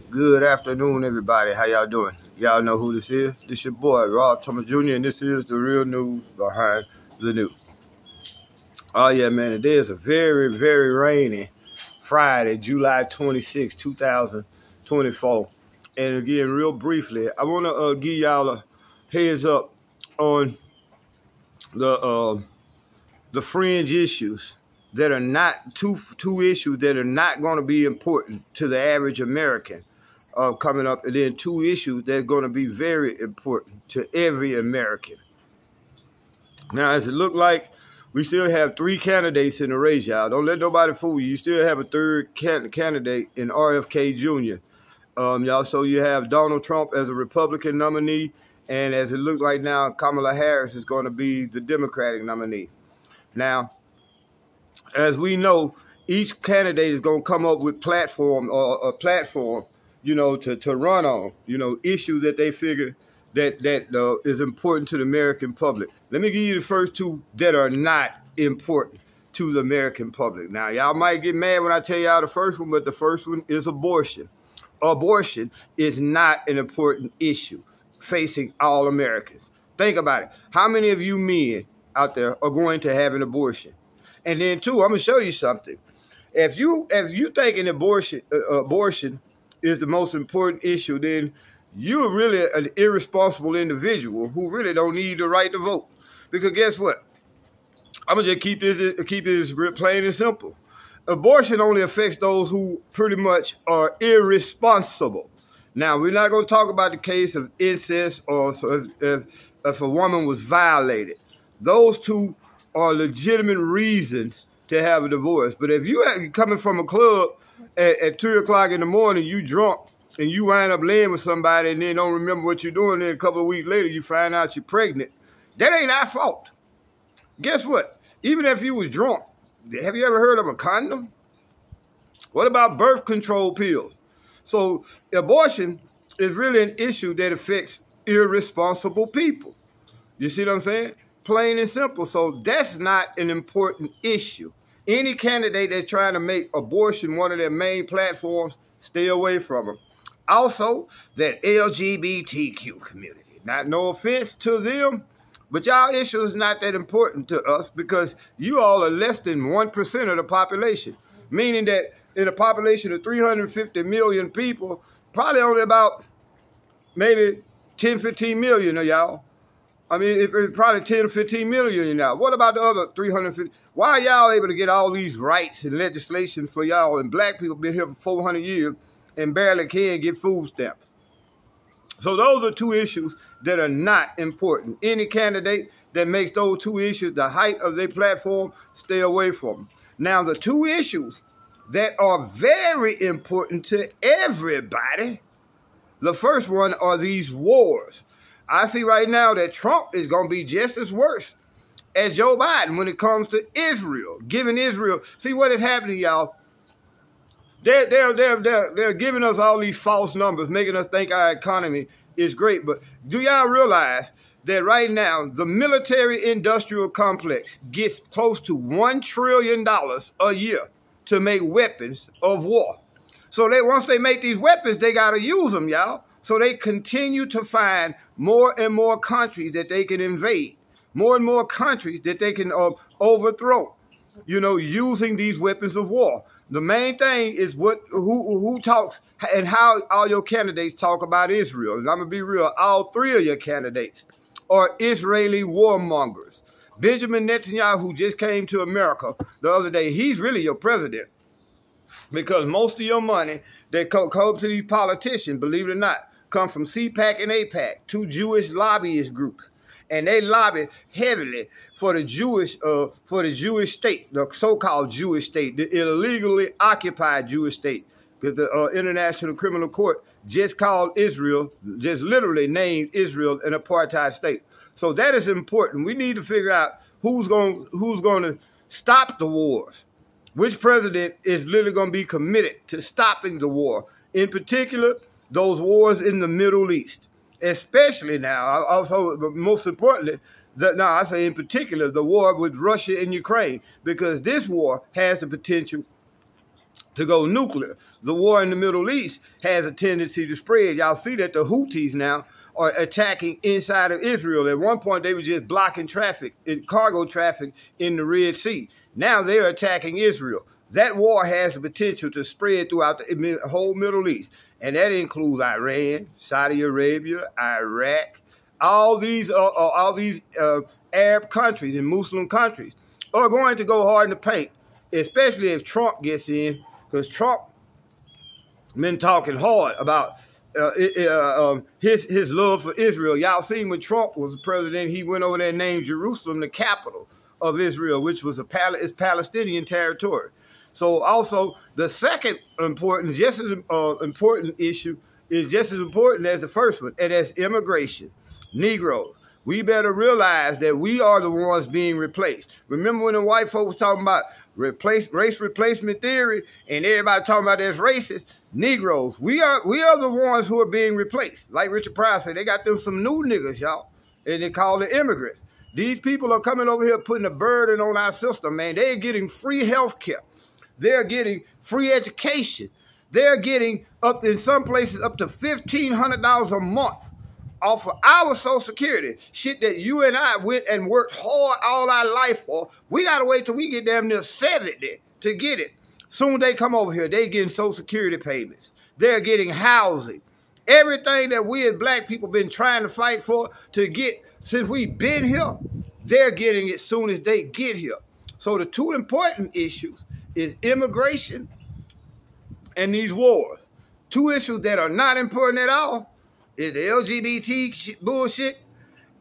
Good afternoon, everybody. How y'all doing? Y'all know who this is? This your boy, Rob Thomas Jr., and this is the real news behind the news. Oh, yeah, man. Today is a very, very rainy Friday, July 26, 2024. And again, real briefly, I want to give y'all a heads up on the fringe issues that are not two issues that are not going to be important to the average American coming up, and then two issues that are going to be very important to every American. Now, as it look like, we still have three candidates in the race, y'all. Don't let nobody fool you. You still have a third candidate in RFK Jr. Y'all, so you have Donald Trump as a Republican nominee, and as it looks like now, Kamala Harris is going to be the Democratic nominee. Now, as we know, each candidate is going to come up with platform or a platform, to run on, issues that they figure that is important to the American public. Let me give you the first two that are not important to the American public. Now, y'all might get mad when I tell y'all the first one, but the first one is abortion. Abortion is not an important issue facing all Americans. Think about it. How many of you men out there are going to have an abortion? And then two, I'm gonna show you something. If you think an abortion is the most important issue, then you're really an irresponsible individual who really don't need the right to vote. Because guess what? I'm gonna just keep this real plain and simple. Abortion only affects those who pretty much are irresponsible. Now, we're not gonna talk about the case of incest or if a woman was violated. Those two are legitimate reasons to have a divorce. But if you are coming from a club at 3 o'clock in the morning, you drunk, and you wind up laying with somebody and then don't remember what you're doing, then a couple of weeks later you find out you're pregnant, that ain't our fault. Guess what? Even if you was drunk, have you ever heard of a condom? What about birth control pills? So abortion is really an issue that affects irresponsible people. You see what I'm saying? Plain and simple. So that's not an important issue. Any candidate that's trying to make abortion one of their main platforms, stay away from them. Also, that LGBTQ community. Not no offense to them, but y'all issue is not that important to us because you all are less than 1% of the population. Meaning that in a population of 350 million people, probably only about maybe 10, 15 million of y'all. I mean, it's probably 10 or 15 million now. What about the other 350? Why are y'all able to get all these rights and legislation for y'all, and black people been here for 400 years and barely can get food stamps? So those are two issues that are not important. Any candidate that makes those two issues the height of their platform, stay away from them. Now, the two issues that are very important to everybody, the first one are these wars. I see right now that Trump is going to be just as worse as Joe Biden when it comes to Israel, giving Israel. See what is happening, y'all? They're giving us all these false numbers, making us think our economy is great. But do y'all realize that right now the military-industrial complex gets close to $1 trillion a year to make weapons of war? So once they make these weapons, they got to use them, y'all. So they continue to find more and more countries that they can invade, more and more countries that they can overthrow, using these weapons of war. The main thing is who talks and how all your candidates talk about Israel. And I'm going to be real, all three of your candidates are Israeli warmongers. Benjamin Netanyahu, who just came to America the other day, he's really your president. Because most of your money that comes to these politicians, believe it or not, come from CPAC and APAC, two Jewish lobbyist groups. And they lobby heavily for the Jewish state, the so-called Jewish state, the illegally occupied Jewish state. Because the International Criminal Court just called Israel, just literally named Israel an apartheid state. So that is important. We need to figure out who's going to stop the wars. Which president is literally going to be committed to stopping the war? In particular, those wars in the Middle East. Especially now, also, but most importantly, I say in particular, the war with Russia and Ukraine. Because this war has the potential to go nuclear. The war in the Middle East has a tendency to spread. Y'all see that the Houthis now are attacking inside of Israel. At one point, they were just blocking traffic, cargo traffic in the Red Sea. Now they're attacking Israel. That war has the potential to spread throughout the whole Middle East. And that includes Iran, Saudi Arabia, Iraq, all these Arab countries and Muslim countries are going to go hard in the paint, especially if Trump gets in, because Trump been talking hard about his love for Israel. Y'all seen when Trump was president, he went over there and named Jerusalem the capital of Israel, which was it's Palestinian territory. So also the second important, just as important issue is just as important as the first one, and that's immigration. Negroes. We better realize that we are the ones being replaced. Remember when the white folks talking about race replacement theory and everybody talking about that's racist? Negroes. We are the ones who are being replaced. Like Richard Pryor said, they got them some new niggas, y'all, and they call it immigrants. These people are coming over here putting a burden on our system, man. They're getting free health care. They're getting free education. They're getting up in some places up to $1,500 a month off of our Social Security. Shit that you and I went and worked hard all our life for. We got to wait till we get damn near 70 to get it. Soon they come over here, they getting Social Security payments. They're getting housing. Everything that we as black people been trying to fight for to get since we've been here, they're getting it soon as they get here. So the two important issues is immigration and these wars. Two issues that are not important at all is the LGBT bullshit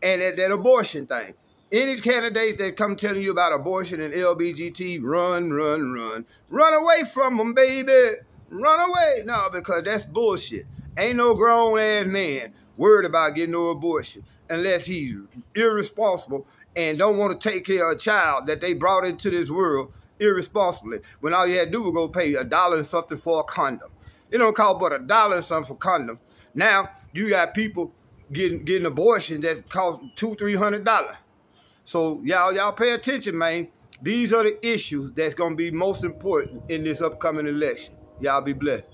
and that abortion thing. Any candidate that come telling you about abortion and LGBT, run, run, run. Run away from them, baby. Run away. No, because that's bullshit. Ain't no grown-ass man worried about getting no abortion unless he's irresponsible and don't want to take care of a child that they brought into this world irresponsibly, when all you had to do was go pay $1 and something for a condom. It don't cost but $1 and something for condom. Now you got people getting abortion that cost $200-300. So y'all pay attention, man. These are the issues that's gonna be most important in this upcoming election. Y'all be blessed.